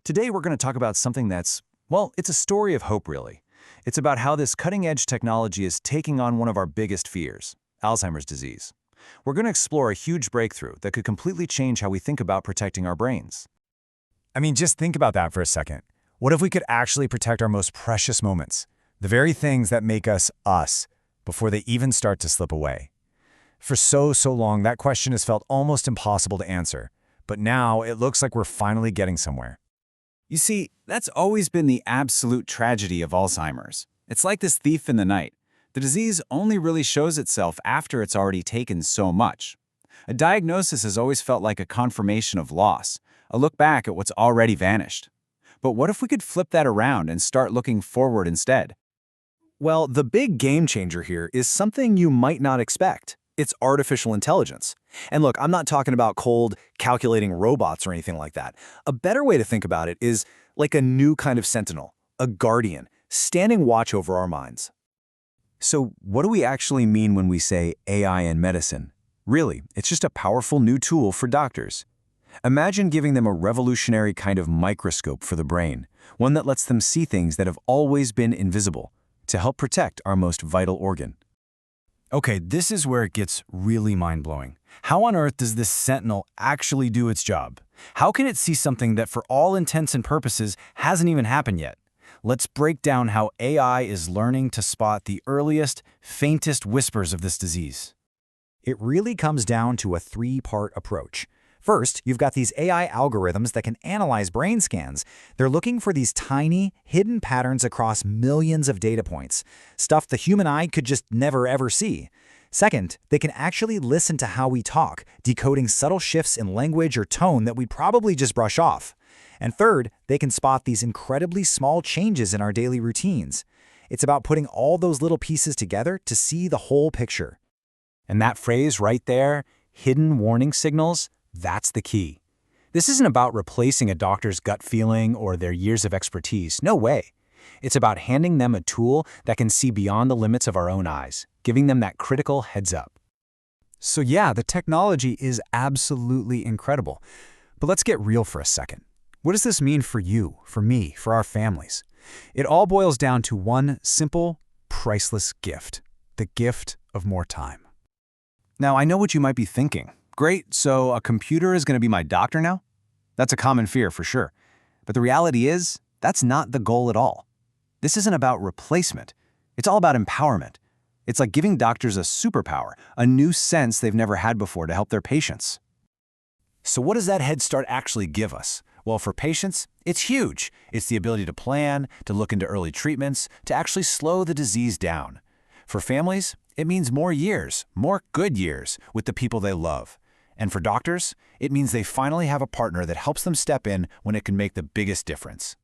Today we're going to talk about something that's, well, it's a story of hope really. It's about how this cutting-edge technology is taking on one of our biggest fears, Alzheimer's disease. We're going to explore a huge breakthrough that could completely change how we think about protecting our brains. I mean, just think about that for a second. What if we could actually protect our most precious moments? The very things that make us us, before they even start to slip away. For so long, that question has felt almost impossible to answer. But now it looks like we're finally getting somewhere. You see, that's always been the absolute tragedy of Alzheimer's. It's like this thief in the night. The disease only really shows itself after it's already taken so much. A diagnosis has always felt like a confirmation of loss, a look back at what's already vanished. But what if we could flip that around and start looking forward instead? Well, the big game changer here is something you might not expect. It's artificial intelligence. And look, I'm not talking about cold, calculating robots or anything like that. A better way to think about it is like a new kind of sentinel, a guardian, standing watch over our minds. So what do we actually mean when we say AI in medicine? Really, it's just a powerful new tool for doctors. Imagine giving them a revolutionary kind of microscope for the brain, one that lets them see things that have always been invisible, to help protect our most vital organ. Okay, this is where it gets really mind-blowing. How on earth does this sentinel actually do its job? How can it see something that for all intents and purposes hasn't even happened yet? Let's break down how AI is learning to spot the earliest, faintest whispers of this disease. It really comes down to a three-part approach. First, you've got these AI algorithms that can analyze brain scans. They're looking for these tiny, hidden patterns across millions of data points, stuff the human eye could just never ever see. Second, they can actually listen to how we talk, decoding subtle shifts in language or tone that we'd probably just brush off. And third, they can spot these incredibly small changes in our daily routines. It's about putting all those little pieces together to see the whole picture. And that phrase right there, hidden warning signals, that's the key. This isn't about replacing a doctor's gut feeling or their years of expertise. No way. It's about handing them a tool that can see beyond the limits of our own eyes, giving them that critical heads up. So yeah, the technology is absolutely incredible. But let's get real for a second. What does this mean for you, for me, for our families? It all boils down to one simple, priceless gift: the gift of more time. Now, I know what you might be thinking. Great, so a computer is going to be my doctor now? That's a common fear for sure. But the reality is, that's not the goal at all. This isn't about replacement. It's all about empowerment. It's like giving doctors a superpower, a new sense they've never had before to help their patients. So what does that head start actually give us? Well, for patients, it's huge. It's the ability to plan, to look into early treatments, to actually slow the disease down. For families, it means more years, more good years, with the people they love. And for doctors, it means they finally have a partner that helps them step in when it can make the biggest difference.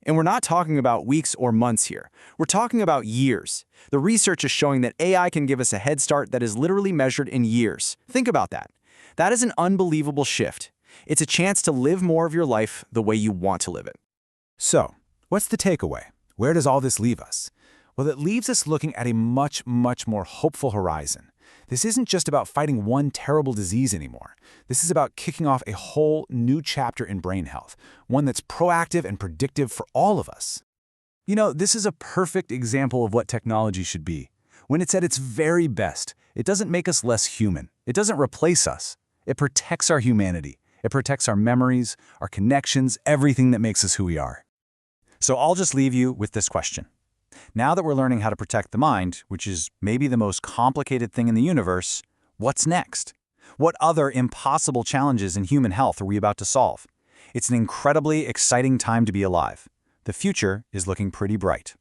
And we're not talking about weeks or months here. We're talking about years. The research is showing that AI can give us a head start that is literally measured in years. Think about that. That is an unbelievable shift. It's a chance to live more of your life the way you want to live it. So, what's the takeaway? Where does all this leave us? Well, it leaves us looking at a much more hopeful horizon. This isn't just about fighting one terrible disease anymore. This is about kicking off a whole new chapter in brain health, one that's proactive and predictive for all of us. You know, this is a perfect example of what technology should be. When it's at its very best, it doesn't make us less human. It doesn't replace us. It protects our humanity. It protects our memories, our connections, everything that makes us who we are. So I'll just leave you with this question. Now that we're learning how to protect the mind, which is maybe the most complicated thing in the universe, what's next? What other impossible challenges in human health are we about to solve? It's an incredibly exciting time to be alive. The future is looking pretty bright.